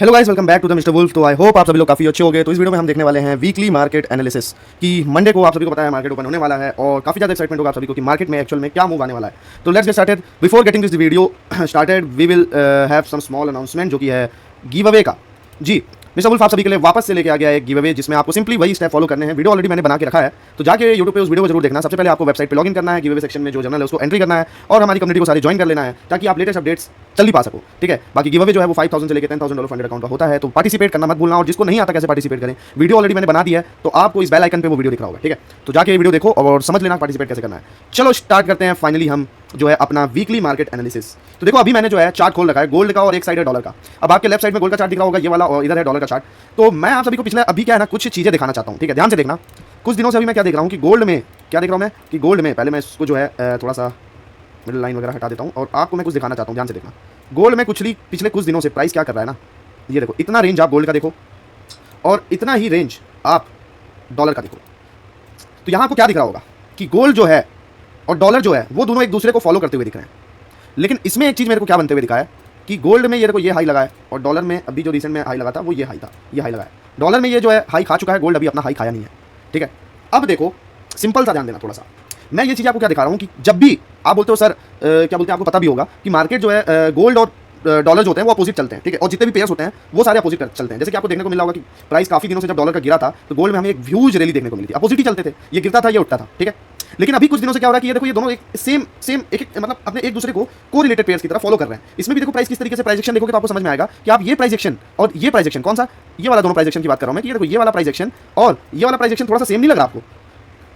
Hello guys, welcome back to the mister Wolf. तो I hope आप सभी लोग काफ़ी अच्छे हो गए। तो इस वीडियो में हम देखने वाले हैं वीकली मार्केट एनालिसिस कि मंडे को आप सभी को पता है मार्केट ओपन होने वाला है और काफ़ी ज़्यादा एक्साइटमेंट होगा आप सभी को कि मार्केट में एक्चुअल में क्या मूव आने वाला है। तो let's get started. Before getting this video started we will have some small announcement जो कि है गिव अवे का। जी, मिस्टर वुल्फ आप सभी के लिए वापस से लेके आ गया है गिव अवे, जिसमें आपको सिंपली वही स्टेप फॉलो करने हैं। वीडियो ऑलरेडी मैंने बना के रखा है, तो जाके यूट्यूब पे उस वीडियो को जरूर देखना। सबसे पहले आपको वेबसाइट पे लॉगिन करना है, गिव अवे सेक्शन में जो जर्नल है उसको एंट्री करना है और हमारी कम्युनिटी को सारी ज्वाइन कर लेना है ताकि आप लेटेस्ट अपडेट्स जल्दी पा सको। ठीक है, बाकी गिव अवे जो है वो 5000 से लेकर $10,000 फंडेड अकाउंट का होता है, तो पार्टिसिपेट करना मत भूलना। और जिसको नहीं आता कैसे पार्टिसिपेट करें, वीडियो ऑलरेडी मैंने बना दिया है, तो आपको इस बेल आइकन पे वो वीडियो दिख रहा होगा। ठीक है, तो जाके वीडियो देखो और समझ लेना पार्टिसिपेट कैसे करना है। चलो स्टार्ट करते हैं फाइनली हम जो है अपना वीकली मार्केट एनालिसिस। तो देखो अभी मैंने जो है चार्ट खोल रखा है गोल्ड का और एक साइड है डॉलर का। अब आपके लेफ्ट साइड में गोल्ड का चार्ट दिख रहा होगा ये वाला और इधर है डॉलर का चार्ट। तो मैं आप सभी को पिछले अभी क्या है ना कुछ चीज़ें दिखाना चाहता हूँ। ठीक है, ध्यान से देखना। कुछ दिनों से अभी मैं क्या देख रहा हूँ कि गोल्ड में क्या देख रहा हूँ मैं कि गोल्ड में पहले मैं इसको जो है थोड़ा सा मिडिल लाइन वगैरह हटा देता हूँ और आपको मैं कुछ दिखाना चाहता हूँ। ध्यान से देखना, गोल्ड में पिछले कुछ दिनों से प्राइस क्या कर रहा है ना, ये देखो इतना रेंज आप गोल्ड का देखो और इतना ही रेंज आप डॉलर का देखो। तो यहाँ आपको क्या दिख रहा होगा कि गोल्ड जो है और डॉलर जो है वो दोनों एक दूसरे को फॉलो करते हुए दिख रहे हैं। लेकिन इसमें एक चीज़ मेरे को क्या बनते हुए दिखा है कि गोल्ड में ये देखो ये हाई लगा है और डॉलर में अभी जो रिसेंट में हाई लगा था वो ये हाई था, ये हाई लगा है। डॉलर में ये जो है हाई खा चुका है, गोल्ड अभी अपना हाई खाया नहीं है। ठीक है, अब देखो सिंपल सा ध्यान देना थोड़ा सा। मैं ये चीज़ आपको क्या दिखा रहा हूँ कि जब भी आप बोलते हो सर क्या बोलते हैं, आपको पता भी होगा कि मार्केट जो है गोल्ड और डॉलर जो होते हैं वो अपोजिट चलते हैं। ठीक है, और जितने भी पेयर्स होते हैं वो सारे अपोजिट चलते हैं। जैसे कि आपको देखने को मिला होगा कि प्राइस काफी दिनों से जब डॉलर का गिरा था तो गोल्ड में हमें एक ह्यूज रैली देखने को मिली थी। अपोजिट ही चलते थे, ये गिरता था ये उठता था। ठीक है, लेकिन अभी कुछ दिनों से क्या हो रहा है कि ये देखो ये दोनों एक सेम एक मतलब अपने एक दूसरे को कोरिलेटेड पेयर्स की तरह फॉलो कर रहे हैं। इसमें भी देखो प्राइस किस तरीके से प्राइस एक्शन देखोगे तो आपको समझ में आएगा कि आप ये प्राइस एक्शन और ये प्राइस एक्शन कौन सा, ये वाला दोनों प्राइस एक्शन की बात कर रहा हूं मैं कि ये देखो ये वाला प्राइस एक्शन और ये वाला प्राइस एक्शन थोड़ा सा सेम नहीं लग रहा आपको।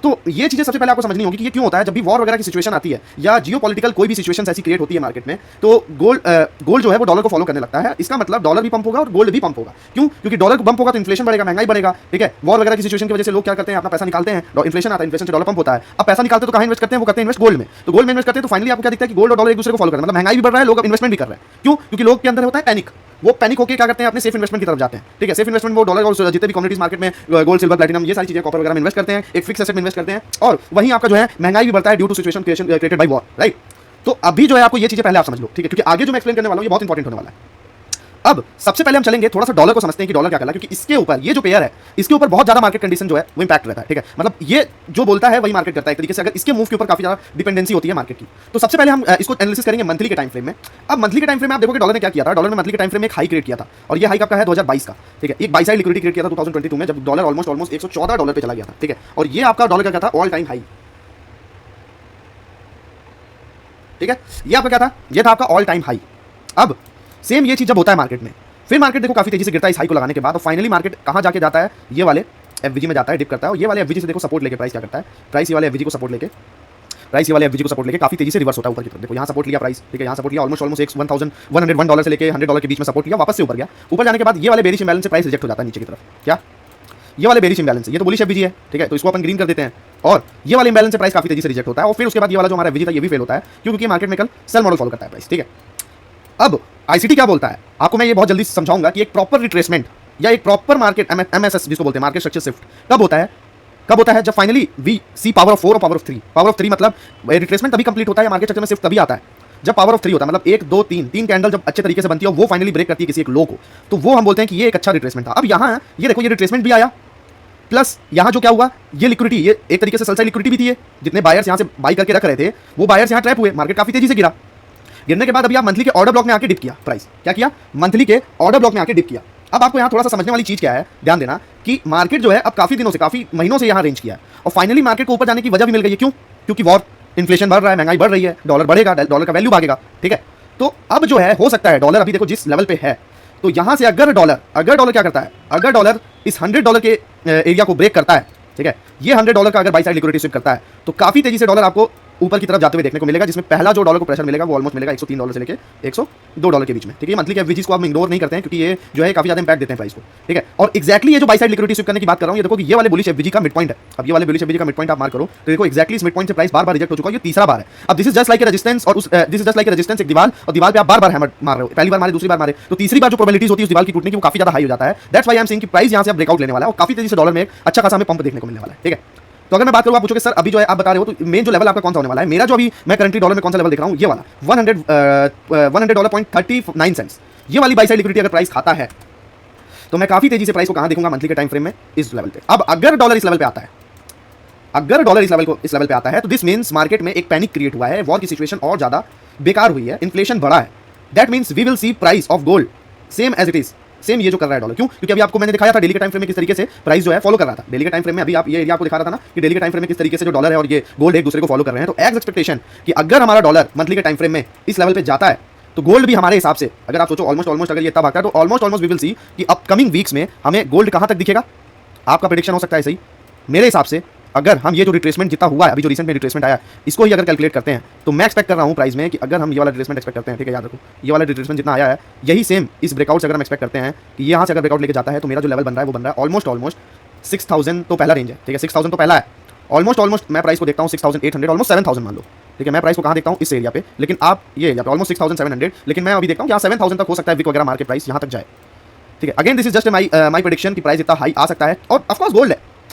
तो ये चीजें सबसे पहले आपको समझनी होगी कि ये क्यों होता है। जब भी वॉर वगैरह की सिचुएशन आती है या जियोपॉलिटिकल कोई भी सिचुएशन ऐसी क्रिएट होती है मार्केट में, तो गोल्ड जो है वो डॉलर को फॉलो करने लगता है। इसका मतलब डॉलर भी पंप होगा और गोल्ड भी पंप होगा। क्यों? क्योंकि डॉलर पंप होगा तो इन्फ्लेशन बढ़ेगा, महंगाई बढ़ेगा। ठीक है, वॉर वगैरह की सिचुएशन की वजह से लोग क्या करते हैं, अपना पैसा निकालते हैं, इन्फ्लेशन आता है, इन्फ्लेशन से डॉलर पंप होता है। अब पैसा निकालते तो कहाँ इन्वेस्ट करते हैं, वो करते हैं इन्वेस्ट गोल्ड में। तो गोल्ड में इन्वेस्ट करते हैं तो फाइनली आपको क्या दिखता है कि गोल्ड और डॉलर एक दूसरे को फॉलो करते हैं। मतलब महंगाई भी बढ़ रहा है, लोग इन्वेस्टमेंट भी कर रहे हैं। क्यों? क्योंकि लोग के अंदर होता है पैनिक। वो पैनिक होकर क्या करते हैं, अपने सेफ इन्वेस्टमेंट की तरफ जाते हैं। ठीक है, सेफ इन्वेस्टमेंट वो डॉलर और जितने भी कम्युनिटीज मार्केट में गोल्ड सिल्वर प्लैटिनम ये सारी चीजें कॉपर वगैरह में इन्वेस्ट करते हैं, एक फिक्स एसेट में इन्वेस्ट करते हैं और वहीं आपका जो है महंगाई भी बढ़ता है due to situation created by war. Right, तो अभी जो है आपको ये चीजें पहले आप समझ लो। ठीक है, क्योंकि आगे जो मैं एक्सप्लेन करने वाला हूं ये बहुत इंपॉर्टेंट होने वाला है। अब सबसे पहले हम चलेंगे थोड़ा सा डॉलर को समझते हैं कि डॉलर क्या कर रहा है, क्योंकि इसके ऊपर ये जो पेयर है इसके ऊपर बहुत ज्यादा मार्केट कंडीशन जो है वो इंपैक्ट रहता है। ठीक है, मतलब ये जो बोलता है वही मार्केट करता है एक तरीके से। अगर इसके मूव के ऊपर काफी ज्यादा डिपेंडेंसी होती है मार्केट की, तो सबसे पहले हम इसको एनालिसिस करेंगे मंथली के टाइम फ्रेम में। अब मंथली के टाइम फ्रेम में आप देखोगे डॉलर ने क्या किया था, डॉलर ने मंथली के टाइम फ्रेम में एक हाई क्रिएट किया था और ये हाई आपका है 2022 का। ठीक है, एक बाई साइड लिक्विडिटी क्रिएट किया था 2022 में जब डॉलर ऑलमोस्ट $114 पे चला गया था। ठीक है, और ये आपका डॉलर का क्या था, ऑल टाइम हाई। ठीक है, ये आपका क्या था, ये था आपका ऑल टाइम हाई। अब सेम ये चीज जब होता है मार्केट में, फिर मार्केट देखो काफी तेजी से गिरता है इस हाई को लगाने के बाद, और फाइनली मार्केट कहां जाके जाता है, ये वाले एफवीजी में जाता है, डिप करता है। और ये वाले एफवीजी से देखो सपोर्ट लेके प्राइस क्या करता है, प्राइस ये वाले एफवीजी को सपोर्ट लेके काफी तेजी से रिवर्स होता है ऊपर की तरफ। देखो यहाँ सपोर्ट लिया प्राइस। ठीक है, यहाँ सपोर्ट लिया ऑलमोस्ट $1101 से लेके $100 के बीच में सपोर्ट लिया, वापस से ऊपर गया। ऊपर जाने के बाद ये वाले बेरिश इंबैलेंस से प्राइस रिजेक्ट हो जाता है नीचे की तरफ। क्या ये वाले बेरिश इंबैलेंस, ये तो बुलिश एफवीजी है। ठीक है, तो इसको अपन ग्रीन कर देते हैं और ये वाले इंबैलेंस से प्राइस काफी तेजी से रिजेक्ट होता है और फिर उसके बाद ये वाला जो हमारा एफवीजी था ये भी फेल होता है क्योंकि मार्केट में कल सेल मॉडल फॉलो करता है प्राइस। ठीक है, अब आईसीटी क्या बोलता है आपको मैं ये बहुत जल्दी समझाऊंगा कि एक प्रॉपर रिट्रेसमेंट या एक प्रॉपर मार्केट एमएसएस जिसको बोलते हैं मार्केट स्ट्रक्चर शिफ्ट कब होता है जब finally we see power of 4 और पावर ऑफ 3। पावर ऑफ 3 मतलब रिट्रेसमेंट तभी कंप्लीट होता है, मार्केट स्ट्रक्चर में शिफ्ट तभी आता है जब पावर ऑफ 3 होता है। मतलब 1 2 3 कैंडल जब अच्छे तरीके से बनती है वो फाइनली ब्रेक करती है किसी एक लो को, तो वो हम बोलते हैं कि ये एक अच्छा रिट्रेसमेंट था। अब यहाँ ये देखो ये रिट्रेसमेंट भी आया, प्लस यहाँ जो क्या हुआ, ये लिक्विडिटी, ये एक तरीके से सेल साइड लिक्विडिटी भी थी। ये जितने बायर्स यहाँ से बाई करके रख रहे थे वो बायर्स यहाँ ट्रैप हुए, मार्केट काफी तेजी से गिरा। गिरने के बाद अभी आप मंथली के ऑर्डर ब्लॉक में आके डिप किया प्राइस। क्या किया, मंथली के ऑर्डर ब्लॉक में आके डिप किया। अब आपको यहाँ थोड़ा सा समझने वाली चीज क्या है, ध्यान देना कि मार्केट जो है अब काफी दिनों से काफी महीनों से यहाँ रेंज किया है और फाइनली मार्केट को ऊपर जाने की वजह भी मिल गई है। क्यों? क्योंकि वॉर, इन्फ्लेशन बढ़ रहा है, महंगाई बढ़ रही है, डॉलर बढ़ेगा, डॉलर का वैल्यू भागेगा। ठीक है, तो अब जो है हो सकता है डॉलर अभी देखो जिस लेवल पे है, तो यहां से अगर डॉलर क्या करता है, अगर डॉलर इस $100 के एरिया को ब्रेक करता है, ठीक है, ये $100 का अगर बाई साइड लिक्विडिटी स्विप करता है तो काफी तेजी से डॉलर आपको ऊपर की तरफ जाते हुए देखने को मिलेगा, जिसमें पहला जो डॉलर को प्रेशर मिलेगा वो ऑलमोस्ट मिलेगा $103 से लेके $102 के बीच में। ठीक है, मंथली के एवरेज को हम इग्नोर नहीं करते हैं क्योंकि ये जो है काफी ज्यादा इंपैक्ट देते हैं प्राइस को। ठीक है, और एक्जैक्टली ये जो बाई साइड लिक्विडिटी स्विप करने की बात कर रहा हूं, ये देखो कि ये वाले बुलिश एवरेज का मिड पॉइंट है। अब ये वाले बुलिश एवरेज का मिड पॉइंट आप मार्क करो तो देखो एक्जैक्टली इस मिड पॉइंट से प्राइस बार-बार रिजेक्ट हो चुका है, ये तीसरा बार है। अब this is just like a resistance और this is just like a resistance, एक दीवार और दीवार पे आप बार-बार हैमर मार रहे हो, पहली बार मारे, दूसरी बार मारे, तो तीसरी बार जो प्रोबेबिलिटीज होती है उस दीवार की टूटने की वो काफी ज्यादा हाई हो जाता है। That's why I am saying कि प्राइस यहां से अब ब्रेकआउट लेने वाला है और काफी तेजी से डॉलर में एक अच्छा खासा हमें पंप देखने को मिलने वाला है। ठीक है, तो अगर मैं बात करूं, आप पूछोगे सर अभी जो है आप बता रहे हो तो मेन जो लेवल आपका कौन सा होने वाला है, मेरा जो अभी मैं करंटली डॉलर में कौन सा लेवल देख रहा हूं, ये वाला $100.39, ये वाली बाई साइड लिक्विडिटी अगर प्राइस खाता है तो मैं काफी तेजी से प्राइस को कहां देखूंगा मंथली के टाइम फ्रेम में, इस लेवल पे। अब अगर डॉलर इस लेवल पे आता है, अगर डॉलर इस लेवल पे आता है तो दिस मींस मार्केट में एक पैनिक क्रिएट हुआ है, वॉर की सिचुएशन और ज्यादा बेकार हुई है, इन्फ्लेशन बढ़ा है। That means we will see price of gold same as it is, same ये जो कर रहा है डॉलर। क्यों? क्योंकि अभी आपको मैंने दिखाया था डेली के टाइम फ्रेम में किस तरीके से प्राइस जो है फॉलो कर रहा था। डेली के टाइम फ्रेम में अभी आप ये एरिया आपको दिखा रहा था ना कि डेली के टाइम फ्रेम में किस तरीके से जो डॉलर है और ये गोल्ड एक दूसरे को फॉलो कर रहे हैं। तो एक्स एक्सपेक्टेशन कि अगर हमारा डॉलर मंथली के टाइम फ्रेम में इस लेवल पे जाता है तो गोल्ड भी हमारे हिसाब से, अगर आप सोचो ऑलमोस्ट अगर ये तब आता है तो ऑलमोस्ट वी विल सी कि अपकमिंग वीक्स में हमें गोल्ड कहां तक दिखेगा। आपका प्रेडिक्शन हो सकता है सही। मेरे हिसाब से अगर हम ये जो रिट्रेसमेंट जितना हुआ है अभी, जो रिसेंट में रिट्रेसमेंट आया, इसको ही अगर कैलकुलेट करते हैं तो मैं एक्सपेक्ट कर रहा हूं प्राइस में कि अगर हम ये वाला रिट्रेसमेंट एक्सपेक्ट करते हैं, ठीक है, याद रखो ये वाला रिट्रेसमेंट जितना आया है यही सेम इस ब्रेकआउट से अगर हम एक्सपेक्ट करते हैं कि यहाँ से अगर ब्रेकआउट लेके जाता है तो मेरा जो लेवल बन रहा है वो बन रहा है ऑलमोस्ट 6000 तो पहला रेंज है, ठीक है, 6000 तो पहला है। ऑलमोस्ट मैं प्राइस को देखता हूँ 6800, ऑलमोस्ट 7000 मान लो, ठीक है। मैं प्राइस को कहाँ देखता हूँ, इस एरिया पे, लेकिन आप ये एरिया पे ऑलमोस्ट 6700, लेकिन मैं अभी देखता हूँ कि 7000 तक हो सकता है विक वगैरह मार्केट प्राइस यहाँ तक जाए, ठीक है। Again this is just my prediction कि प्राइस इतना हाई आ सकता है। और ऑफकोर्स गोल्ड है,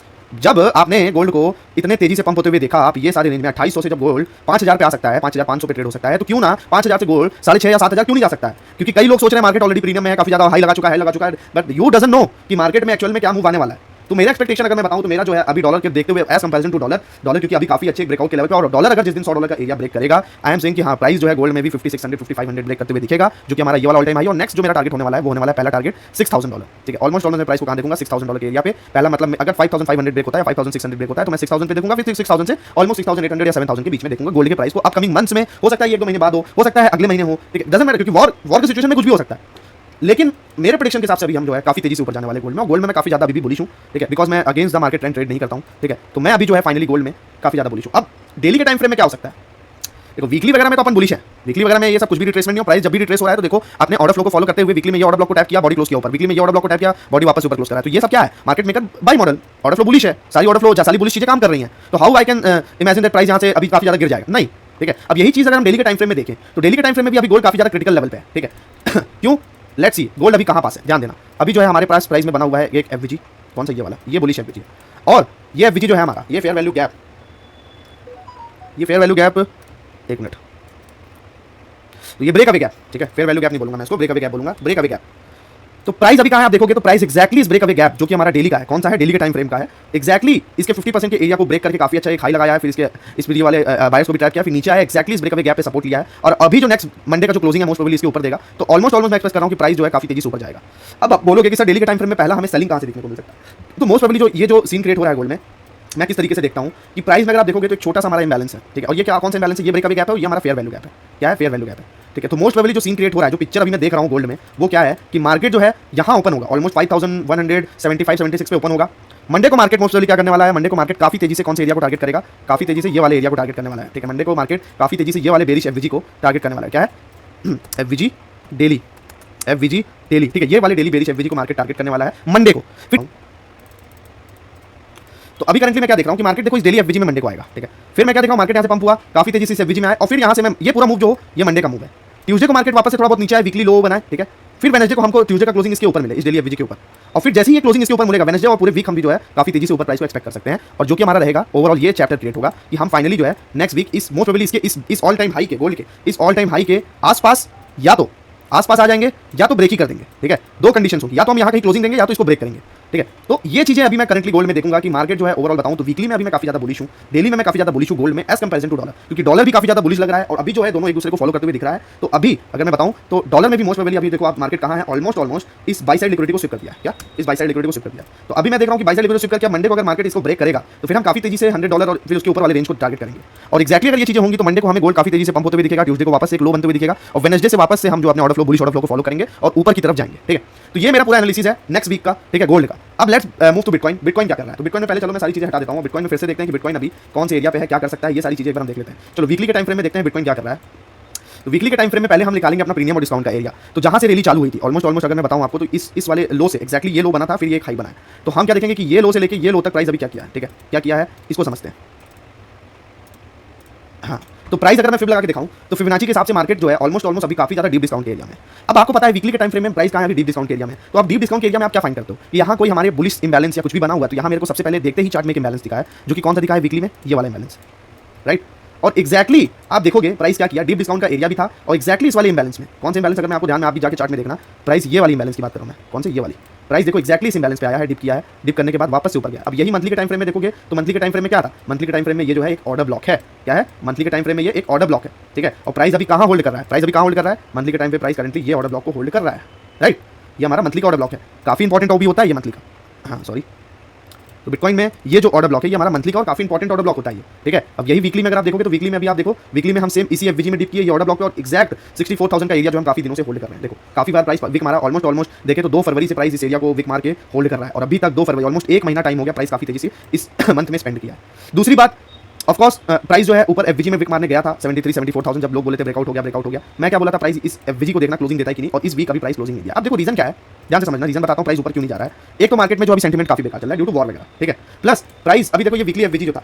जब आपने गोल्ड को इतने तेजी से पंप होते हुए देखा, आप ये सारे रेंज में 2800 से जब गोल्ड 5000 पे आ सकता है, 5500 पे ट्रेड हो सकता है, तो क्यों ना 5000 से गोल्ड 6500 या 7000 क्यों नहीं जा सकता है? क्योंकि कई लोग सोच रहे हैं मार्केट ऑलरेडी प्रीमियम में है, काफी ज्यादा हाई लगा चुका है, बट यू डजंट नो कि मार्केट में एक्चुअल में क्या मूव आने वाला है। तो मेरा एक्सपेक्टेशन अगर मैं बताऊं तो मेरा जो है अभी डॉलर के देखते हुए एज कंपैरिजन टू डॉलर क्योंकि अभी काफी अच्छे ब्रेकआउट के लेवल पे, और डॉलर अगर जिस दिन $100 का एरिया ब्रेक करेगा, आई एम सेइंग कि हाँ प्राइस जो है गोल्ड में भी 5600 5500 ब्रेक करते हुए दिखेगा, जो कि हमारा ये वाला ऑल टाइम हाई। और नेक्स्ट जो मेरा टारगेट होने वाला है वो होने वाला है पहला टारगेट $6000, ठीक है। ऑलमोस्ट मैं प्राइस को कहां देखूंगा, $6000 के एरिया पे। पहला मतलब अगर 5500 ब्रेक होता है, 5600 ब्रेक होता है तो मैं 6000 पे देखूंगा, फिर 6000 से ऑलमोस्ट 6800 या 7000 के बीच में देखूंगा गोल्ड के प्राइस को। अपकमिंग मंथ्स में हो सकता है एक दो महीने बाद हो सकता है अगले महीने हो, ठीक है, डजंट मैटर, क्योंकि वॉर की सिचुएशन में कुछ भी हो सकता है। लेकिन मेरे प्रेडिक्शन के हिसाब से अभी हम जो है काफी तेजी से ऊपर जाने वाले गोल्ड में। गोल्ड में मैं काफी ज्यादा अभी भी बुलिश हूं, ठीक है, बिकॉज मैं अगेंस्ट द मार्केट ट्रेड नहीं करता हूं, ठीक है। तो मैं अभी जो है फाइनली गोल्ड में काफी ज्यादा बुलिश हूं। अब डेली के टाइम फ्रेम में क्या हो सकता है, देखो वीकली वगैरह में तो अपन बुलिश है, वीकली वगैरह में ये सब कुछ भी रिट्रेसमेंट नहीं हो, प्राइस जब भी रिट्रेस हो रहा है तो देखो अपने ऑर्डर फ्लो को फॉलो करते हुए वीकली में ये ऑर्डर ब्लॉक को टैप किया, बॉडी क्लोज किया ऊपर, वीकली में ये ऑर्डर ब्लॉक को टैप किया, बॉडी वापस ऊपर क्लोज करा। तो ये सब क्या है, market maker buy model, order flow bullish है, सारी ऑर्डर फ्लो सारी बुलिश चीजें काम कर रही हैं। तो how I can imagine that price यहां से अभी काफी ज्यादा गिर जाएगा, नहीं, ठीक है। अब यही चीज अगर हम डेली के टाइम फ्रेम में देखें तो डेली के टाइम फ्रेम में भी अभी गोल्ड काफी ज्यादा क्रिटिकल लेवल पे है, ठीक है। क्यों? लेट्स सी गोल्ड अभी कहां पास है, ध्यान देना। अभी जो है हमारे पास प्राइस में बना हुआ है एक एफवीजी, कौन सा ये वाला, ये बुलिश एफवीजी, और ये एफवीजी जो है हमारा, ये फेयर वैल्यू गैप, एक मिनट, तो ये ब्रेक अवे गैप, ठीक है, फेयर वैल्यू गैप नहीं बोलूंगा मैं इसको, ब्रेक अवे गैप बोलूंगा, ब्रेक अवे गैप। तो प्राइस अभी कहां है आप देखोगे तो प्राइस एक्जैक्टली इस ब्रेक अवे गैप जो कि हमारा डेली का है, कौन सा है, डेली के टाइम फ्रेम का है, एक्जैक्टली इसके 50% के एरिया को ब्रेक करके काफी अच्छा एक हाई लगाया है, फिर इसके इस वीडियो वाले बायर्स को भी ट्रैप किया, फिर नीचे आया, एक्जैक्टली इस ब्रेक अवे गैप पे सपोर्ट लिया है, और अभी जो नेक्स्ट मंडे का जो क्लोजिंग है मोस्ट प्रोबेबली इसके ऊपर देगा। तो ऑलमोस्ट मैं एक्सपेक्ट कर रहा हूं कि प्राइस जो है काफी तेजी से ऊपर जाएगा। अब आप बोलोगे कि सर डेली के टाइम फ्रेम में पहला हमें सेलिंग कहां से देखने को मिल सकता है, तो मोस्ट प्रोबेबली जो ये जो सीन क्रिएट हो रहा है गोल्ड में, मैं किस तरीके से देखता हूं कि प्राइस में अगर आप देखोगे तो एक छोटा सा हमारा इंबैलेंस है, ठीक है। और ये क्या, कौन सा इंबैलेंस है, ये ब्रेक अवे गैप है, ये हमारा फेयर वैल्यू गैप है, क्या है, फेयर वैल्यू गैप है, ठीक है। तो मोस्ट प्रोबेबली जो सीन क्रिएट हो रहा है, जो पिक्चर अभी मैं देख रहा हूं गोल्ड में, वो क्या है कि मार्केट जो है यहां ओपन होगा, ऑलमोस्ट 5175 76 पे ओपन होगा। मंडे को मार्केट मोस्ट प्रोबेबली क्या करने वाला है, मंडे को मार्केट काफी तेजी से कौन से एरिया को टारगेट करेगा, काफी तेजी से ये वाले एरिया को टारगेट करने वाला है, ठीक है। मंडे को मार्केट काफी तेजी से ये वाले बेरिश एफवीजी को टारगेट करने वाला है, क्या है, एफवीजी डेली, ठीक है, ये वाले डेली बेरिश एफवीजी को मार्केट टारगेट करने वाला है मंडे को। फिर तो अभी करंटली मैं क्या देख रहा हूं कि मार्केट देखो इस डेली एफवीजी में मंडे को आएगा, ठीक है। फिर मैं क्या देख रहा हूं, मार्केट यहां से पंप हुआ, काफी तेजी से इस एफवीजी में आया, और फिर यहां से मैं ये पूरा मूव जो हो ये मंडे का मूव है। ट्यूसडे को मार्केट वापस से थोड़ा बहुत नीचे आया, वीकली लो बना है, ठीक है। फिर वेडनेसडे को हमको ट्यूसडे का क्लोजिंग इसके ऊपर मिले, इस डेली एफवीजी के ऊपर, और फिर जैसे ही ये क्लोजिंग इसके ऊपर मिलेगा वेडनेसडे और पूरे वीक हम भी जो है काफी तेजी से ऊपर प्राइस को एक्सपेक्ट कर सकते हैं। और जो कि हमारा रहेगा ओवरऑल ये चैप्टर क्रिएट होगा कि हम फाइनली जो है नेक्स्ट वीक इस मोस्ट प्रोबेबली इसके इस ऑल टाइम हाई के, गोल्ड के इस ऑल टाइम हाई के आसपास या तो आसपास आ जाएंगे या तो ब्रेक ही कर देंगे, ठीक है। दो कंडीशंस होगी, या तो हम यहाँ कहीं क्लोजिंग देंगे या तो इसको ब्रेक करेंगे, ठीक है। तो ये चीजें अभी मैं करंटली गोल्ड में देखूंगा कि मार्केट जो है ओवरऑल बताऊं तो वीकली में अभी मैं काफी ज्यादा बुलिश हूं, डेली में मैं काफी ज्यादा बुलिश हूं गोल्ड में एज कंपैरिजन टू डॉलर, क्योंकि डॉलर भी काफी ज्यादा बुलिश लग रहा है और अभी जो है दोनों एक दूसरे को फॉलो करते हुए दिख रहा है। तो अभी अगर मैं बताऊं तो डॉलर में भी मोस्ट प्रोबेबली अभी देखो आप मार्केट कहां है, ऑलमोस्ट इस बाई साइड लिक्विडिटी को स्विप कर दिया, क्या इस बाई साइड लिक्विडिटी को स्विप कर दिया। तो अभी मैं देख रहा हूं कि बाई साइड लिक्विडिटी स्विप करके मंडे को अगर मार्केट इसको ब्रेक करेगा तो फिर हम काफी तेजी से $100 और फिर उसके ऊपर वाले रेंज को टारगेट करेंगे। और एक्जैक्टली अगर ये चीजें होंगी तो मंडे को हमें गोल्ड काफी तेजी से पंप होते हुए दिखेगा, ट्यूसडे को वापस एक लो बनते हुए दिखेगा, और वेडनेसडे से वापस से हम जो अपने order flow bullish order flow को फॉलो करेंगे और ऊपर की तरफ जाएंगे, ठीक है। तो ये मेरा पूरा एनालिसिस है नेक्स्ट वीक का, ठीक है, गोल्ड का। अब let's move to bitcoin. Bitcoin क्या कर रहा है, तो बिटकॉइन में पहले चलो मैं सारी चीजें हटा देता हूं, बिटकॉइन में फिर से देखते हैं कि बिटकॉइन अभी कौन से एरिया पे है, क्या कर सकता है, ये सारी चीजें एक बार हम देख लेते हैं। चलो वीकली के टाइम फ्रेम में देखते हैं बिटकॉइन क्या कर रहा है। तो वीकली के टाइम फ्रेम में पहले हम निकालेंगे अपना प्रीमियम और डिस्काउंट का एरिया, तो जहां से रैली चालू हुई थी ऑलमोस्ट अगर मैं बताऊं आपको तो इस वाले लो से एक्जैक्टली ये लो बना था, फिर ये एक हाई बना है। तो हम क्या देखेंगे कि ये लो से लेके ये लो तक प्राइस अभी क्या किया है, ठीक है, क्या किया है इसको समझते हैं। हाँ, तो प्राइस अगर मैं फिब लगा के दिखाऊं तो फिबोनाची के हिसाब से मार्केट जो है ऑलमोस्ट अभी काफी ज्यादा डीप डिस्काउंट के एरिया में। अब आपको पता है वीकली के टाइम फ्रेम में प्राइस कहां है, डीप डिस्काउंट के एरिया में। तो आप डीप डिस्काउंट के एरिया में आप क्या फाइंड करते हो कि यहाँ कोई हमारे बुलिश इंबैलेंस या कुछ भी बना हुआ है। तो यहाँ मेरे को सबसे पहले देखते ही चार्ट में एक इंबैलेंस दिखा है, जो कि कौन सा दिखा है वीकली में, ये वाला इंबैलेंस, राइट। और एक्जैक्टली आप देखोगे प्राइस क्या किया, डीप डिस्काउंट का एरिया भी था, और एक्जैक्टली इस वाले इंबैलेंस में कौन से इंबैलेंस, अगर मैं आपको ध्यान में आप भी जाके चार्ट में देखना, प्राइस ये वाली इंबैलेंस की बात कर रहा हूं मैं, कौन से, ये वाली प्राइस देखो एक्जैक्टली इस इंबैलेंस पे आया है, डिप किया है, डिप करने के बाद वापस से ऊपर गया। अब यही मंथली के टाइम फ्रेम में देखोगे तो मंथली के टाइम फ्रेम में क्या था, मंथली के टाइम फ्रेम में ये जो है एक ऑर्डर ब्लॉक है, क्या है, मंथली के टाइम फ्रेम में ये एक ऑर्डर ब्लॉक है, ठीक है। और प्राइस अभी कहाँ होल्ड कर रहा है, प्राइस अभी कहाँ होल्ड कर रहा है, मंथली के टाइम पे प्राइस करंटली ये ऑर्डर ब्लॉक को होल्ड कर रहा है, राइट। ये हमारा मंथली का ऑर्डर ब्लॉक है, काफी इंपॉर्टेंट भी होता है ये मंथली का, हाँ सॉरी। तो बिटकॉइन में ये जो ऑर्डर ब्लॉक है ये हमारा मंथली का और काफी इंपॉर्टेंट ऑर्डर ब्लॉक होता है, ठीक है। अब यही वीकली में अगर आप देखोगे तो वीकली में अभी आप देखो, वीकली में हम सेम इसी एफवीजी में डिप किए ये ऑर्डर ब्लॉक पे और एक्जैक्ट 64,000 का एरिया जो हम काफी दिनों से होल्ड कर रहे हैं। देखो काफी बार प्राइस विक मारा, ऑलमोस्ट देखे तो 2 फरवरी से प्राइस इस एरिया को विक मार के होल्ड कर रहा है और अभी तक 2 फरवरी ऑलमोस्ट 1 महीना टाइम हो गया, प्राइस काफी तेजी से इस मंथ में स्पेंड किया है। दूसरी बात ऑफ कोर्स प्राइस जो है ऊपर एफवीजी में विक मारने गया था 73-74,000, जब लोग बोले थे ब्रेकआउट हो गया। मैं क्या बोला था, प्राइस इस एफवीजी को देखना क्लोजिंग देता है कि नहीं, और इस वीक अभी प्राइस क्लोजिंग नहीं दिया। अब देखो रीजन क्या है, ध्यान से समझना, रीजन बताता हूं प्राइस ऊपर क्यों नहीं जा रहा है। एक तो मार्केट में जो अभी सेंटीमेंट काफी बेकार चल रहा है ड्यू टू वॉर वगैरह, ठीक है। प्लस प्राइस अभी देखो ये वीकली एफवीजी जो था,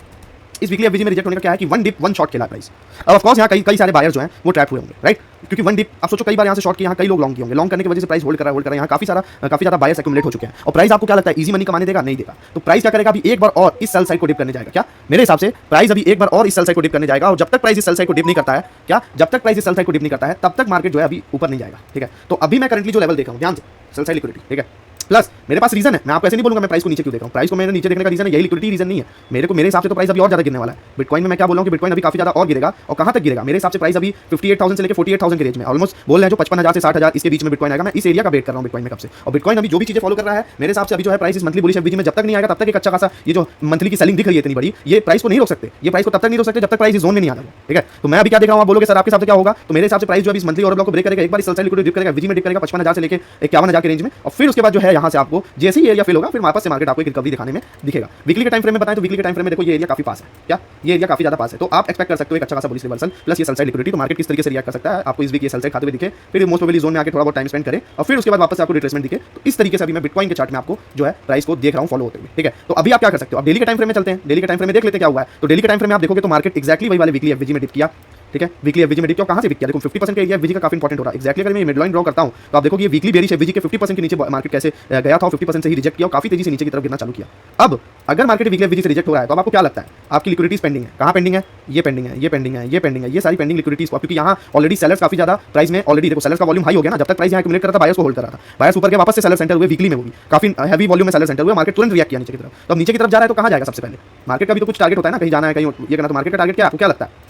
इस वीकली एफवीजी में रिजेक्ट होने का क्या है कि 1 डिप 1 शॉर्ट खेला प्राइस। अब ऑफ कोर्स यहाँ कई सारे बायर्स जो हैं वो ट्रैप हुए होंगे, राइट, क्योंकि 1 डिप आप सोचो कई बार यहाँ से शॉर्ट किया, यहाँ कई लोग लॉन्ग किए होंगे, लॉन्ग करने की वजह से प्राइस होल्ड कर रहा है, यहाँ काफी ज्यादा बायर्स एक्युमुलेट हो चुके हैं। और प्राइस आपको क्या लगता है इजी मनी कमाने देगा, नहीं देगा। तो प्राइस क्या करेगा, अभी एक बार और इस सेल साइड को डिप करने जाएगा। क्या मेरे हिसाब से प्राइस अभी एक बार और इस सेल साइड को डिप करने जाएगा, और जब तक प्राइस इस सेल साइड को डिप नहीं करता है, क्या जब तक प्राइस इस सेल साइड को डिप नहीं करता है तब तक मार्केट जो है अभी ऊपर नहीं जाएगा, ठीक है। तो अभी मैं करंटली जो लेवल देख रहा हूँ, ध्यान से, सेल साइड लिक्विडिटी, ठीक है। प्लस मेरे पास रीजन है, मैं आपको ऐसे नहीं बोलूंगा मैं प्राइस को नीचे क्यों देख रहा हूं, प्राइस को मैंने नीचे देखने का रीजन है यही लिक्विडिटी, रीजन नहीं है मेरे हिसाब से। तो प्राइस अभी और ज्यादा गिरने वाला है बिटकॉइन में। मैं क्या बोल रहा हूं कि बिटकॉइन अभी काफी ज्यादा और गिरेगा, और कहां तक गिरेगा, मेरे हिसाब से प्राइस अभी 58,000 से लेकर 48,000 के रेंज में ऑलमोस्ट बोल रहे हैं, जो 55,000 से 60,000 इसके बीच में बिटकॉइन आएगा। मैं इस एरिया का वेट कर रहा हूं बिटकॉइन में कब से, और बिटकॉइन अभी जो भी चीजें फॉलो कर रहा है मेरे हिसाब से अभी जो है प्राइस इस मंथली बुलिश एफवीजी में जब तक नहीं आएगा तब तक एक अच्छा खासा ये जो मंथली की सेलिंग दिख रही है इतनी बड़ी, ये प्राइस को नहीं रोक सकते, ये प्राइस को तब तक नहीं रोक सकते जब तक प्राइस इस जोन में नहीं आ जाएगा, ठीक है। तो मैं अभी क्या देख रहा हूं, आप बोलोगे सर आपके हिसाब से क्या होगा, तो मेरे हिसाब से प्राइस जो अभी इस मंथली ऑर्डर ब्लॉक को ब्रेक करेगा, एक बार इस सेल साइड लिक्विडिटी डिप करेगा, एफवीजी में डिप करेगा 55,000 से लेकर 51,000 के रेंज में, और फिर उसके बाद जो है यहां से आपको जैसे ही एरिया फिल होगा फिर वापस से मार्केट आपको एक रिकवरी दिखाने में दिखेगा। वीकली के टाइम फ्रेम में बताएं तो वीकली के टाइम फ्रेम में देखो ये एरिया काफी पास है, क्या ये एरिया काफी ज्यादा पास है, तो आप एक्सपेक्ट कर सकते हो एक अच्छा खासा बुलिश रिवर्सल प्लस ये सेल साइड लिक्विडिटी। तो मार्केट किस तरीके से रिएक्ट कर सकता है, आपको इस वीक ये सेल साइड खाते हुए दिखे, फिर मोस्ट प्रोबेबली जोन में आके थोड़ा बहुत टाइम स्पेंड करे और फिर उसके बाद वापस से आपको रिट्रेसमेंट दिखे। तो इस तरीके से अभी मैं बिटकॉइन के चार्ट में आपको जो है प्राइस को देख रहा हूं फॉलो होते हुए, ठीक है। तो अभी आप क्या कर सकते हो, अब डेली के टाइम फ्रेम में चलते हैं, डेली के टाइम फ्रेम में देख लेते हैं क्या हुआ है। तो डेली के टाइम फ्रेम में आप देखोगे तो मार्केट एक्जैक्टली वही वाले वीकली एफवीजी में डिप किया, ठीक है। वीकली एफवीजी में डिप किया, कहां से डिप किया, देखो 50% का एरिया एफवीजी का काफी इंपॉर्टेंट हो रहा है एक्जैक्टली। अगर मैं मिड लाइन ड्रॉ करता हूं तो आप देखोगे ये वीकली बेरिश एफवीजी के 50% के नीचे मार्केट कैसे गया था, 50% से ही रिजेक्ट किया और काफी तेजी से नीचे की तरफ गिरना चालू किया। अब अगर मार्केट वीकली एफवीजी से रिजेक्ट हो रहा है तो आपको क्या लगता है, आपकी लिक्विडिटीज पेंडिंग है, कहां पेंडिंग है, ये पेंडिंग है, ये पेंडिंग है, ये पेंडिंग है, ये सारी पेंडिंग लिक्विडिटीज को, क्योंकि यहां ऑलरेडी सेलर्स काफी ज्यादा प्राइस में ऑलरेडी देखो सेलर्स का वॉल्यूम हाई हो गया ना, जब तक प्राइस यहां एक्युमुलेट कर रहा था बायर्स को होल्ड कर रहा था, बायर्स ऊपर के वापस से सेलर सेंटर हुए वीकली में होगी, काफी हैवी वॉल्यूम में सेलर सेंटर हुए, मार्केट तुरंत रिएक्ट किया नीचे की तरफ। तो अब नीचे की तरफ जा रहा है तो कहां जाएगा सबसे पहले, मार्केट का भी तो कुछ टारगेट होता है ना, कहीं जाना है, कहीं ये करना, तो मार्केट का टारगेट क्या है, आपको क्या लगता है।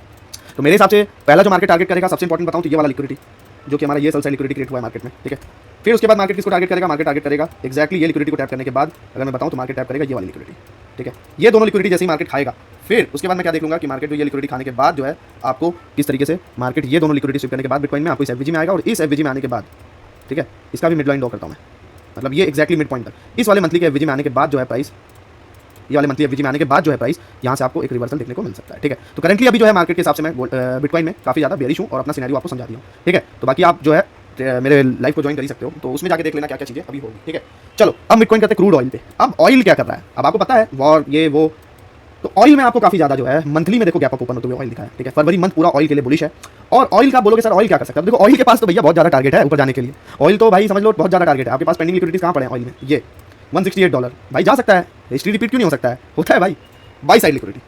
तो मेरे हिसाब से पहला जो मार्केट टारगेट करेगा सबसे इंपॉर्टेंट बताऊं तो ये वाला लिक्विडिटी जो कि हमारा ये सेल साइड लिक्विडिटी क्रिएट हुआ है मार्केट में, ठीक है। फिर उसके बाद मार्केट किसको टारगेट करेगा, मार्केट टारगेट करेगा एक्जैक्टली ये लिक्विडिटी को टैप करने के बाद अगर मैं बताऊं तो मार्केट टैप करेगा ये वाली लिक्विडिटी, ठीक है। ये दोनों लिक्विडिटी जैसे ही मार्केट खाएगा फिर उसके बाद मैं क्या देख लूंगा कि मार्केट जो ये लिक्विडिटी खाने के बाद जो है आपको किस तरीके से मार्केट ये दोनों लिक्विडिटी स्विप करने के बाद बिटकॉइन में आपको इस एफवीजी में आएगा, और इस एफवीजी में आने के बाद, ठीक है, इसका भी मिड लाइन ड्रॉ करता हूं मैं, मतलब ये एक्जैक्टली मिड पॉइंट तक इस वाले मंथली के एफवीजी में आने के बाद जो है प्राइस, ये वाले मंथली एफवीजी में आने के बाद जो है प्राइस यहाँ से आपको एक रिवर्सल देखने को मिल सकता है, ठीक है। तो करंटली अभी जो है मार्केट के हिसाब से मैं बिटकॉइन में काफी ज्यादा बेरिश हूँ और अपना सिनेरियो आपको समझा दिया हूँ, ठीक है। तो बाकी आप जो है मेरे लाइव को ज्वाइन कर ही सकते हो, तो उसमें जाके देख लेना क्या क्या चीजें अभी होगी, ठीक है। चलो अब बिटकॉइन करते हैं क्रूड ऑयल पे। अब ऑयल क्या कर रहा है, अब आपको पता है वॉर ये वो, तो ऑयल में आपको काफी ज्यादा जो है मंथली में देखो गैप अप ओपन होते हुए ऑयल दिखा है, ठीक है। फरवरी मंथ पूरा ऑयल के लिए बुलिश है, और ऑयल का बोलोगे सर ऑयल क्या कर सकता है, देखो ऑयल के पास तो भैया बहुत ज्यादा टारगेट है ऊपर जाने के लिए, ऑयल तो भाई समझ लो बहुत ज्यादा टारगेट है, आपके पास पेंडिंग लिक्विडिटीज कहां पड़े हैं ऑयल में, ये $168 भाई जा सकता है, हिस्ट्री रिपीट क्यों नहीं हो सकता है, होता है भाई। बाई साइड लिक्विडिटी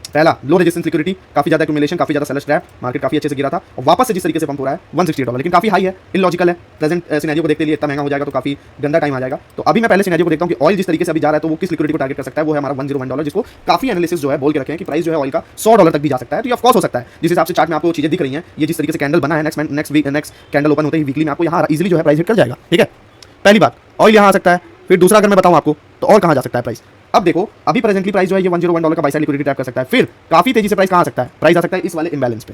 पहला लो रेजिस्टेंस लिक्विडिटी, काफी ज्यादा एक्यूमुलेशन, काफी ज्यादा सेलर ट्रैप, मार्केट काफी अच्छे से गिरा था और वापस से जिस तरीके से पंप हो रहा है $168, लेकिन काफी हाई है, इलॉजिकल है, प्रेजेंट सिनेरियो को देखते लिए इतना महंगा हो जाएगा तो काफी गंदा टाइम आ जाएगा। तो अभी मैं पहले सिनेरियो को देखता हूं कि ऑयल जिस तरीके से अभी जा रहा है तो वो किस लिक्विडिटी को टारगेट कर सकता है, वो है हमारा $101, जिसको काफी एनालिसिस जो है बोल के रखे हैं कि प्राइस जो है ऑयल का $100 तक भी जा सकता है। तो ये ऑफ कोर्स हो सकता है, जिस हिसाब से चार्ट में आपको चीजें दिख रही हैं, ये जिस तरीके से कैंडल बना है, नेक्स्ट कैंडल ओपन होते ही वीकली में आपको यहाँ इजीली जो है प्राइस हिट कर जाएगा, ठीक है। पहली बात ऑयल यहाँ आ सकता है, फिर दूसरा अगर मैं बताऊं आपको तो और कहाँ जा सकता है प्राइस। अब देखो अभी प्रेजेंटली प्राइस जो है ये $101 का बाई साइड लिक्विडिटी टैप कर सकता है, फिर काफी तेजी से प्राइस कहाँ आ सकता है, प्राइस आ सकता है इस वाले इंबैलेंस पे,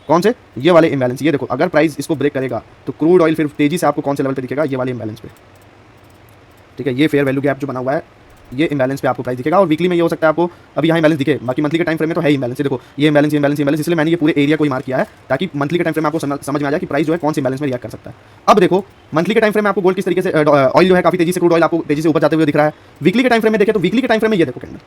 कौन से, ये वाले इंबैलेंस। ये देखो अगर प्राइस इसको ब्रेक करेगा तो क्रूड ऑयल फिर तेजी से आपको कौन से लेवल पे दिखेगा, ये वाले इंबैलेंस पे, ठीक है। ये फेयर वैल्यू गैप जो बना हुआ है ये इंबैलेंस पे आपको प्राइस दिखेगा, और वीकली में ये हो सकता है आपको अभी यहाँ इंबैलेंस दिखे, बाकी मंथली के टाइम फ्रेम में तो है इंबैलेंस। देखो ये इंबैलेंस इसलिए मैंने ये पूरे एरिया को ही मार्क किया है ताकि मंथली के टाइम फ्रेम में आपको समझ में आ जाए कि प्राइस जो है कौन से इंबैलेंस में रिएक्ट कर सकता है। अब देखो मंथली के टाइम फ्रेम में आपको गोल्ड किस तरीके से ऑयल जो है काफी तेजी से क्रूड ऑयल आपको तेजी से ऊपर जाते हुए दिख रहा है। वीकली के टाइम फ्रेम में देखें तो वीकली के टाइम फ्रेम में ये देखो कैंडल।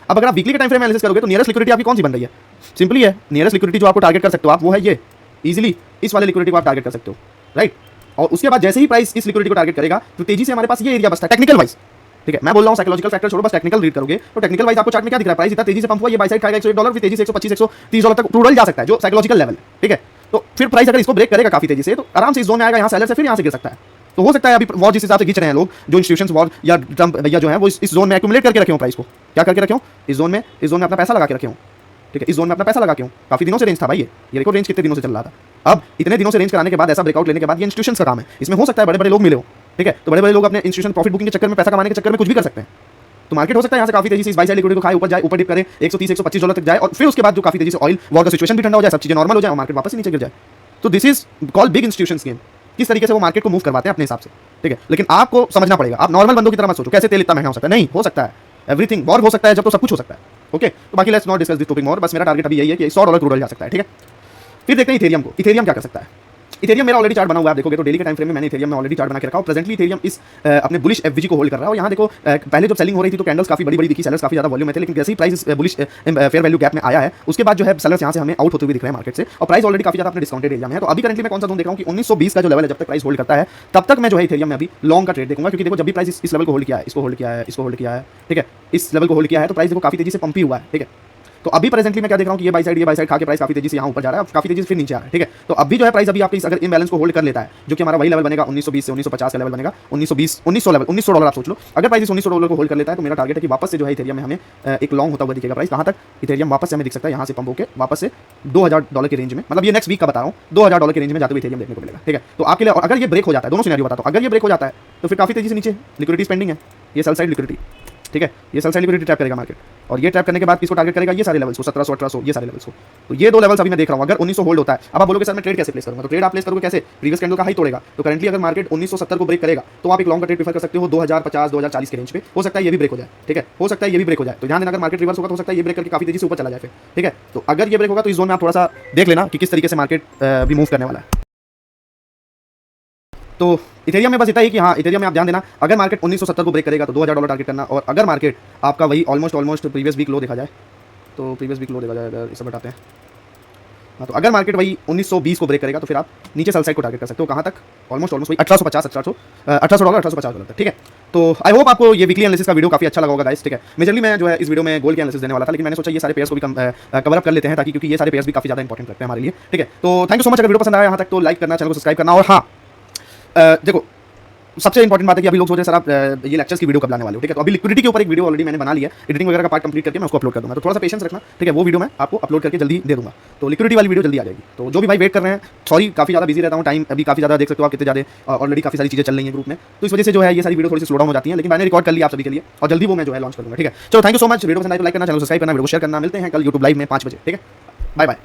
अब अगर आप वीकली के टाइम फ्रेम में एनालिसिस करोगे तो नियरेस्ट लिक्विडिटी आपकी कौन सी बन रही है, सिंपली है नियरेस्ट लिक्विडिटी जो आपको टारगेट कर सकते हो आप वो है ये, इजीली इस वाले लिक्विडिटी को आप टारगेट कर सकते हो, राइट। और उसके बाद जैसे ही प्राइस इस लिक्विडिटी को टारगेट करेगा तो तेजी से हमारे पास ये एरिया बचता है टेक्निकल वाइज, ठीक है। मैं बोल रहा हूं साइकोलॉजिकल फैक्टर छोड़ो, बस टेक्निकल रीड करोगे तो टेक्निकल वाइज आपको चार्ट में क्या दिख रहा है, प्राइस इतना तेजी से पंप हुआ, ये बाई साइड खाएगा $101, फिर तेजी से $125-130 तक क्रूड ऑयल जा सकता है जो साइकोलॉजिकल लेवल है, ठीक है। तो फिर प्राइस अगर इसको ब्रेक करेगा काफी तेजी से तो आराम से इस जोन में आएगा, यहाँ सेलर से फिर यहाँ से गिर सकता है, तो हो सकता है अभी वॉर जिस हिसाब से खींच रहे हैं लोग, जो इंस्टीट्यूशंस वॉर या ट्रम्प भैया जो है वो इस जोन में एक्यूमुलेट करके रखे हो प्राइस को, क्या करके रखे हो, इस जोन में अपना पैसा लगा के रखे हो, ठीक है, इस जोन में अपना पैसा लगा के हो। काफी दिनों से रेंज था भाई, ये रिकॉर्ड रेंज कितने दिनों से चल रहा था। अब इतने दिनों से रेंज कराने के बाद ऐसा ब्रेकआउट लेने के बाद ये इंस्टीट्यूशंस का काम है, इसमें हो सकता है बड़े बड़े लोग मिले हो, ठीक है, तो बड़े बड़े लोग अपने इंस्टीट्यूशन प्रॉफिट बुकिंग के चक्कर में, पैसा कमाने के चक्कर में कुछ भी कर सकते हैं। तो मार्केट हो सकता है यहाँ से काफी तेजी से इस बाई साइड लिक्विडिटी को खाए, ऊपर जाए, ऊपर डिप करे, 130 125 डॉलर तक जाए और फिर उसके बाद जो काफी तेजी से ऑयल वॉर का सिचुएशन भी ठंडा हो जाए, सब चीजें नॉर्मल हो जाए और मार्केट वापस नीचे गिर जाए। तो this is called big institutions game. किस तरीके से वो मार्केट को मूव करवाते हैं अपने हिसाब से, ठीक है, लेकिन आपको समझना पड़ेगा। आप नॉर्मल बंदों की तरह मत सोचो कैसे तेल इतना महंगा हो सकता है, नहीं हो सकता है, एवरीथिंग वॉर हो सकता है जब तो सब कुछ हो सकता है। ओके, तो बाकी let's not discuss this topic more, बस मेरा टारगेट अभी यही है कि $100 क्रूड ऑयल जा सकता है, ठीक है। फिर देखते हैं इथेरियम को, इथेरियम क्या कर सकता है। इथेरियम मेरा ऑलरेडी चार्ट बना हुआ है, आप देखोगे तो डेली के टाइम फ्रेम में मैंने इथेरियम में ऑलरेडी चार्ट बना के रखा है। प्रेजेंटली इथेरियम इस अपने बुलिश एफवीजी को होल्ड कर रहा है और यहाँ देखो पहले जब सेलिंग हो रही थी तो कैंडल्स काफी बड़ी बड़ी दिखी, सेलर्स काफी ज्यादा वॉल्यूम में थे, लेकिन जैसे ही price bullish fair value gap में आया है उसके बाद जो है सेलर्स यहाँ से हमें आउट होते हुए दिख रहे हैं मार्केट से और प्राइस ऑलरेडी काफी ज्यादा अपने डिस्काउंटेड एरिया में है। तो अभी करंटली मैं कौन सा जोन देख रहा हूँ कि 1920 का जो लेवल है, जब तक प्राइस होल्ड करता है तब तक मैं जो है इथेरियम में अभी लॉन्ग का ट्रेड देखूंगा, क्योंकि देखो जब भी प्राइस इस लेवल को होल्ड किया है, इसको होल्ड किया है, इसको होल्ड किया है, ठीक है, इस लेवल को होल्ड किया है तो प्राइस देखो काफी तेजी से पंपी हुआ है, ठीक है। तो अभी प्रेजेंटली मैं क्या देख रहा हूँ कि ये बाई साइड खा के प्राइस काफी तेजी से यहाँ ऊपर जा रहा है, काफी तेजी से फिर नीचे आ रहा है, ठीक है। तो अभी जो है प्राइस अभी आपके अगर इम्बैलेंस को होल्ड कर लेता है, जो कि हमारा वही लेवल बनेगा 1920 से 1950 का लेवल बनेगा, 1900 लेवल, $1900 आप सोच लो। अगर प्राइस $1900 को होल्ड कर लेता है तो मेरा टारगेट है कि वापस से जो है इथेरियम में हमें एक लॉन्ग होता हुआ दिखेगा प्राइस। कहाँ तक इथेरियम वापस से हमें दिख सकता है, यहाँ से पंप होकर वापस से $2000 के रेंज में, मतलब ये नेक्स्ट वीक का बता रहा हूँ, $2000 के रेंज में जाते हुए इथेरियम देखने को मिलेगा, ठीक है। तो आपके लिए अगर ये ब्रेक हो जाता है, दोनों सिनेरियो बताता हूँ, अगर ये ब्रेक हो जाता है तो फिर काफी तेजी से नीचे लिक्विडिटी स्पेंडिंग है, ये सेल साइड लिक्विडिटी, ठीक है, ये सेल साइड लिक्विडिटी ट्रैप करेगा मार्केट और ये ट्रैप करने के बाद किसको टारगेट करेगा, ये सारे लेवल्स को 1700 1800 ये सारे लेवल्स को। तो ये दो लेवल्स अभी मैं देख रहा हूँ। अगर 1900 होल्ड होता है, अब आप बोलोगे सर मैं ट्रेड कैसे प्लेस करूंगा, तो ट्रेड आप प्लेस करोगे कैसे, प्रीवियस कैंडल का हाई तोड़ेगा। तो करंटली अगर मार्केट 1970 को ब्रेक करेगा तो आप एक लॉन्ग का ट्रेड प्रेफर कर सकते हो 2050 2040 के रेंज पे, हो सकता है ये भी ब्रेक हो जाए, ठीक है, हो सकता है ये भी ब्रेक हो जाए। तो ध्यान देना अगर मार्केट रिवर्स होगा तो हो सकता है ये ब्रेक करके काफी तेजी से ऊपर चला जाए फिर, ठीक है। तो अगर ये ब्रेक होगा तो इस जोन में आप थोड़ा सा देख लेना कि किस तरीके से मार्केट भी मूव करने वाला है। तो इथेरियम में बस इतना ही कि हाँ, इथेरियम में आप ध्यान देना अगर मार्केट 1970 को ब्रेक करेगा तो $2000 टारगेट करना, और अगर मार्केट आपका वही ऑलमोस्ट प्रीवियस वीक लो देखा जाए, तो प्रीवियस वीक लो देखा जाए अगर इसे बताते हैं, हाँ, तो अगर मार्केट वही 1920 को ब्रेक करेगा तो फिर आप नीचे सेल साइड को टारगेट कर सकते हो। कहाँ तक, ऑलमोस्ट वही $1800 तक, ठीक है। तो आई होप आपको ये वीकली एनालिसिस का वीडियो काफी अच्छा लगा होगा गाइस, ठीक है। मेजरली मैं जो है इस वीडियो में गोल्ड के एनालिसिस देने वाला था, लेकिन मैंने सोचा ये सारे पेयर्स को भी कवर अप कर लेते हैं ताकि, क्योंकि ये सारे पेयर्स भी काफी ज्यादा इंपॉर्टेंट लगते हैं हमारे लिए, ठीक है। तो थैंक यू सो मच। अगर वीडियो पसंद आया यहाँ तक तो लाइक करना, चैनल को सब्सक्राइब करना, और हाँ देखो सबसे इंपॉर्टेंट बात है कि अभी लोग सोच रहे हैं सर आप ये लेक्चर्स की वीडियो कब लाने वाले हो, ठीक है। तो अभी लिक्विडिटी के ऊपर एक वीडियो ऑलरेडी मैंने बना लिया है, एडिटिंग वगैरह का पार्ट कंप्लीट करके मैं उसको अपलोड कर दूंगा, तो थोड़ा सा पेशेंस रखना, ठीक है। वो वीडियो मैं आपको अपलोड करके जल्दी दे दूंगा, तो लिक्विडिटी वाली वीडियो जल्दी आ जाएगी। तो जो भी भाई वेट कर रहे हैं, सॉरी काफी ज्यादा बिजी रहता हूँ, टाइम अभी काफी ज्यादा देख सकते हो आप कितने ज्यादा ऑलरेडी काफी सारी चीजें चल रही हैं ग्रुप में, तो इस वजह से जो है ये सारी वीडियो थोड़ी सी स्लो डाउन हो जाती है, लेकिन मैंने रिकॉर्ड कर लिया आप सभी के लिए और जल्दी वो मैं जो है लॉन्च कर दूंगा, ठीक है। चलो thank you so much. Video पसंद आए तो लाइक करना, चैनल को सब्सक्राइब करना, वीडियो शेयर करना। मिलते हैं कल यूट्यूब लाइव में 5 बजे, ठीक है। Bye bye.